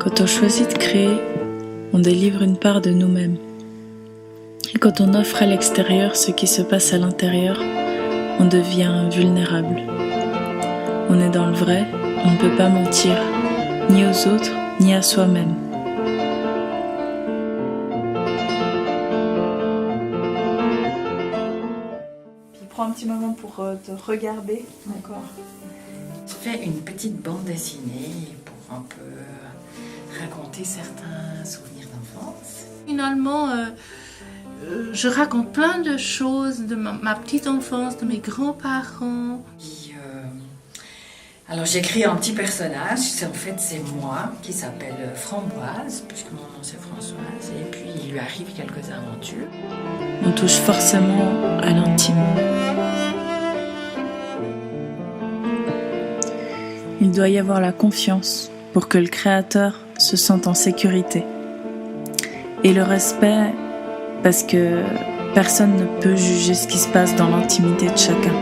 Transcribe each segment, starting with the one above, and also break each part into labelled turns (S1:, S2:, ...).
S1: Quand on choisit de créer, on délivre une part de nous-mêmes. Et quand on offre à l'extérieur ce qui se passe à l'intérieur, on devient vulnérable. On est dans le vrai, on ne peut pas mentir, ni aux autres, ni à soi-même. Puis prends un petit moment pour te regarder encore.
S2: Je fais une petite bande dessinée pour un peu raconter certains souvenirs d'enfance.
S3: Finalement, je raconte plein de choses de ma petite enfance, de mes grands-parents.
S2: Alors j'écris un petit personnage, en fait c'est moi, qui s'appelle Framboise, puisque mon nom c'est Françoise, et puis il lui arrive quelques aventures.
S1: On touche forcément à l'intime. Il doit y avoir la confiance pour que le créateur se sente en sécurité. Et le respect, parce que personne ne peut juger ce qui se passe dans l'intimité de chacun.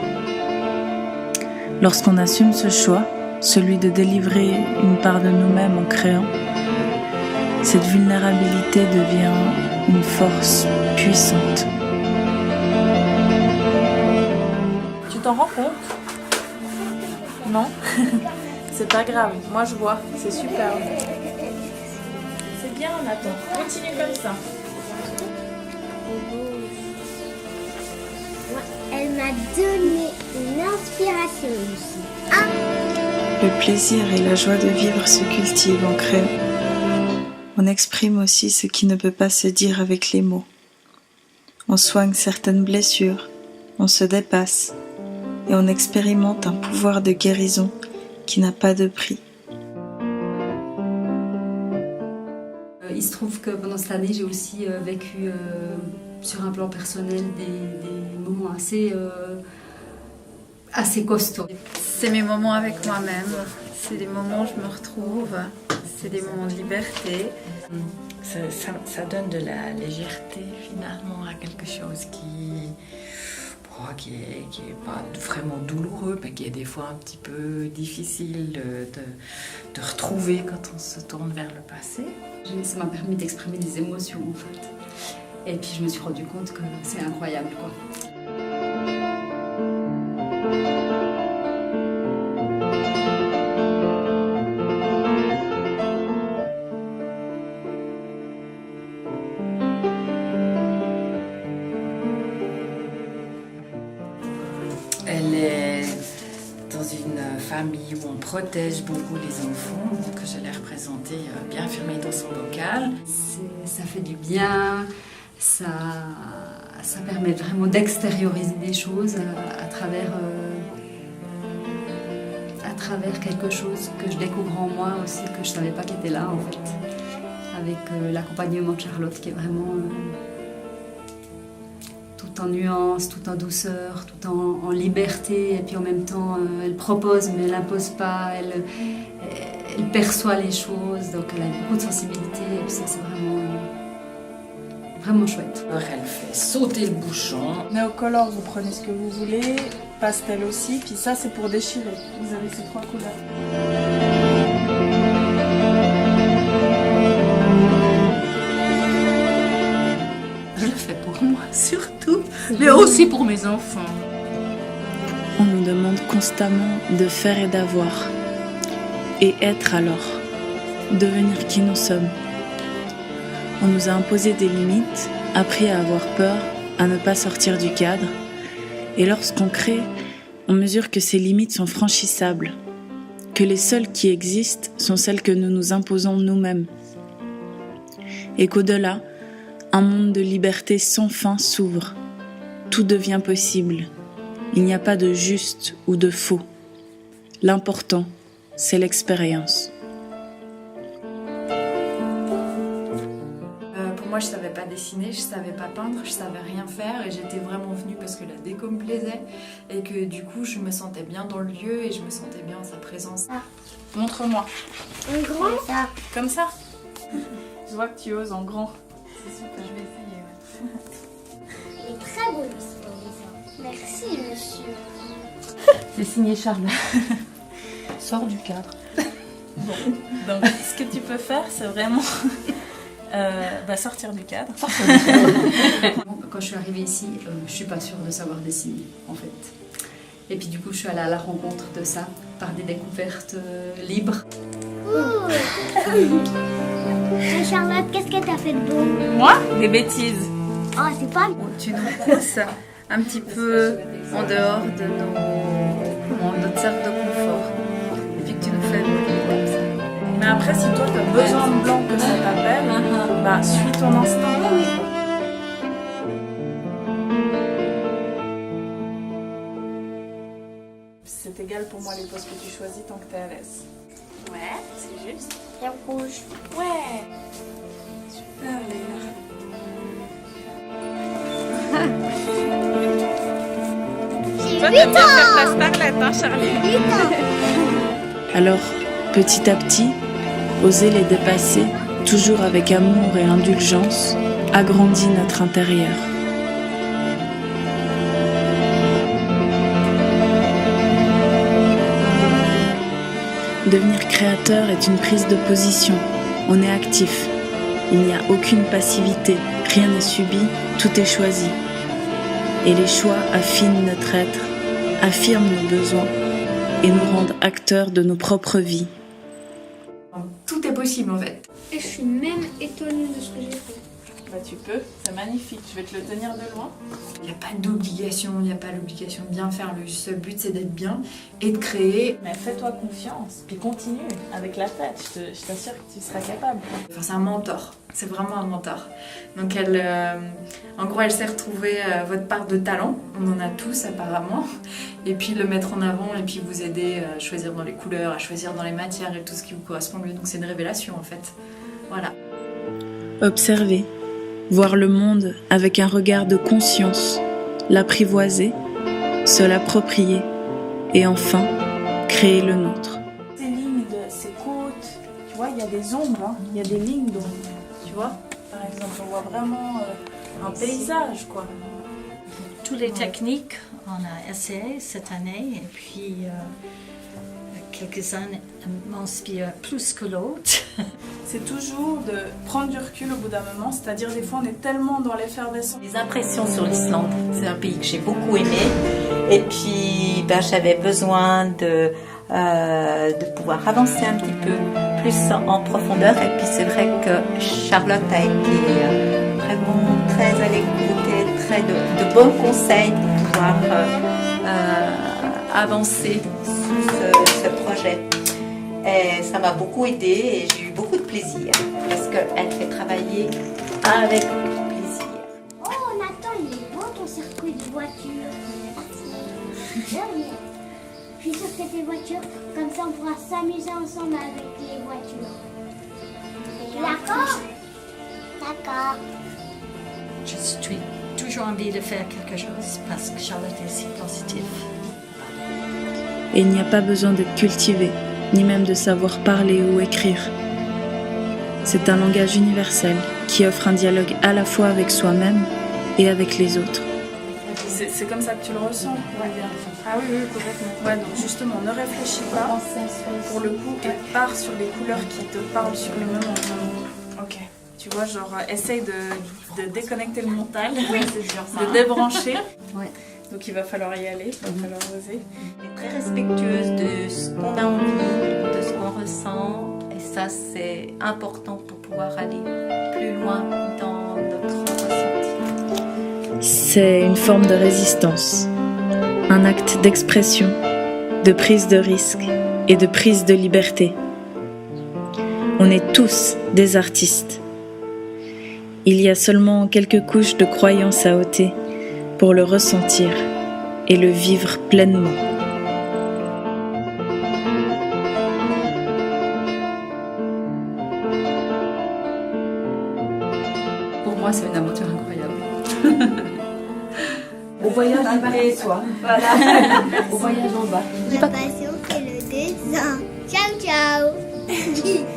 S1: Lorsqu'on assume ce choix, celui de délivrer une part de nous-mêmes en créant, cette vulnérabilité devient une force puissante. Tu t'en rends compte ? Non ? C'est pas grave, moi je vois, c'est super. C'est bien Nathan, continue comme ça.
S4: Elle m'a donné une inspiration aussi.
S1: Le plaisir et la joie de vivre se cultivent en créant. On exprime aussi ce qui ne peut pas se dire avec les mots. On soigne certaines blessures, on se dépasse et on expérimente un pouvoir de guérison qui n'a pas de prix.
S5: Il se trouve que pendant cette année, j'ai aussi vécu sur un plan personnel des moments assez costauds.
S6: C'est mes moments avec moi-même, c'est des moments où je me retrouve, c'est des moments de liberté.
S2: Ça donne de la légèreté finalement à quelque chose qui est pas vraiment douloureux, mais qui est des fois un petit peu difficile de retrouver quand on se tourne vers le passé.
S5: Ça m'a permis d'exprimer des émotions en fait. Et puis je me suis rendu compte que c'est incroyable quoi.
S2: Elle est dans une famille où on protège beaucoup les enfants, donc je l'ai représentée bien fermée dans son bocal.
S5: Ça fait du bien, ça permet vraiment d'extérioriser des choses à travers quelque chose que je découvre en moi aussi, que je ne savais pas qu'il était là en fait, avec l'accompagnement de Charlotte qui est vraiment tout en nuances, tout en douceur, tout en liberté, et puis en même temps elle propose mais elle n'impose pas, elle perçoit les choses, donc elle a beaucoup de sensibilité et puis ça c'est vraiment chouette.
S2: Alors elle fait sauter le bouchon.
S1: Néocolor, vous prenez ce que vous voulez, pastel aussi, puis ça c'est pour déchirer. Vous avez ces 3 couleurs.
S3: Je le fais pour moi surtout, mais aussi pour mes enfants.
S1: On nous demande constamment de faire et d'avoir. Et être alors, devenir qui nous sommes. On nous a imposé des limites, appris à avoir peur, à ne pas sortir du cadre. Et lorsqu'on crée, on mesure que ces limites sont franchissables, que les seules qui existent sont celles que nous nous imposons nous-mêmes. Et qu'au-delà, un monde de liberté sans fin s'ouvre. Tout devient possible. Il n'y a pas de juste ou de faux. L'important, c'est l'expérience.
S7: Pour moi, je savais pas dessiner, je savais pas peindre, je savais rien faire et j'étais vraiment venue parce que la déco me plaisait et que du coup, je me sentais bien dans le lieu et je me sentais bien en sa présence.
S1: Montre-moi.
S4: En grand ça.
S1: Comme ça. Je vois que tu oses en grand. C'est super.
S7: Je vais essayer.
S4: Il est très beau l'histoire. Merci monsieur.
S3: C'est signé Charles. Sors du cadre.
S1: Donc, ce que tu peux faire, c'est vraiment sortir du cadre.
S5: Quand je suis arrivée ici, je suis pas sûre de savoir dessiner, en fait. Et puis du coup, je suis allée à la rencontre de ça, par des découvertes libres.
S4: Charlotte, qu'est-ce que t'as fait de beau?
S1: Moi, des bêtises.
S4: Oh, c'est pas...
S6: Tu nous pousses un petit peu en dehors de notre cercle de confort. Et puis que tu nous fais évoluer comme ça.
S1: Mais après, si toi, tu as besoin de blanc que ça t'appelle, suis ton instinct. C'est égal pour moi les poses que tu choisis tant que tu es à l'aise. Ouais, c'est juste.
S4: C'est rouge.
S1: Ouais. Super, Léa.
S4: J'ai 8 ans.
S1: Starlet, hein, Charlie.
S4: 8 ans.
S1: Alors, petit à petit, oser les dépasser, toujours avec amour et indulgence, agrandit notre intérieur. Devenir créateur est une prise de position. On est actif. Il n'y a aucune passivité. Rien n'est subi. Tout est choisi. Et les choix affinent notre être, affirment nos besoins et nous rendent acteurs de nos propres vies.
S7: Tout est possible en fait.
S4: Et je suis même étonnée de ce que j'ai fait.
S1: Bah tu peux, c'est magnifique. Je vais te le tenir de loin.
S7: Il n'y a pas d'obligation, il n'y a pas l'obligation de bien faire. Le seul but c'est d'être bien et de créer.
S1: Mais fais-toi confiance, puis continue avec la tête. Je t'assure que tu seras capable.
S7: Enfin, c'est un mentor, c'est vraiment un mentor. Donc elle, en gros, elle sait retrouver votre part de talent. On en a tous apparemment. Et puis le mettre en avant et puis vous aider à choisir dans les couleurs, à choisir dans les matières et tout ce qui vous correspond mieux. Donc c'est une révélation en fait. Voilà.
S1: Observer, voir le monde avec un regard de conscience, l'apprivoiser, se l'approprier et enfin créer le nôtre. Ces lignes de ces côtes, tu vois, il y a des ombres, hein, il y a des lignes d'ombre, tu vois. Par exemple, on voit vraiment un paysage, quoi.
S8: Toutes les techniques, on a essayé cette année et puis quelques-uns m'inspirent plus que l'autre.
S1: C'est toujours de prendre du recul au bout d'un moment, c'est-à-dire des fois on est tellement dans l'effervescence.
S9: Les impressions sur l'Islande, c'est un pays que j'ai beaucoup aimé et puis j'avais besoin de pouvoir avancer un petit peu plus en profondeur et puis c'est vrai que Charlotte a été vraiment très à l'écoute et très de bons conseils pour pouvoir avancer sur ce projet. Et ça m'a beaucoup aidé et j'ai eu beaucoup de plaisir parce qu'elle fait travailler avec plaisir.
S4: Oh, Nathan, il est beau ton circuit de voiture. Merci. Je suis sûre que c'est tes voitures, comme ça on pourra s'amuser ensemble avec les voitures. D'accord? D'accord.
S8: Je suis toujours envie de faire quelque chose parce que Charlotte est si positive.
S1: Et il n'y a pas besoin d'être cultivé, ni même de savoir parler ou écrire. C'est un langage universel qui offre un dialogue à la fois avec soi-même et avec les autres. C'est comme ça que tu le ressens? Ouais. Ah oui, complètement. Ouais, donc justement, ne réfléchis pas pour le coup et pars sur les couleurs qui te parlent sur le moment. Ok. Tu vois, genre, essaye de déconnecter le mental,
S7: Oui, c'est sûr ça.
S1: de débrancher.
S5: Ouais.
S1: Donc il va falloir y aller, il va falloir oser.
S9: Elle est très respectueuse de ce qu'on a envie, de ce qu'on ressent et ça c'est important pour pouvoir aller plus loin dans notre ressenti.
S1: C'est une forme de résistance, un acte d'expression, de prise de risque et de prise de liberté. On est tous des artistes. Il y a seulement quelques couches de croyances à ôter pour le ressentir et le vivre pleinement.
S5: Pour moi, c'est une aventure incroyable.
S3: Au voyage en bas et soi. Voilà. Au voyage en bas.
S4: Ma passion, c'est le dessin. Ciao, ciao.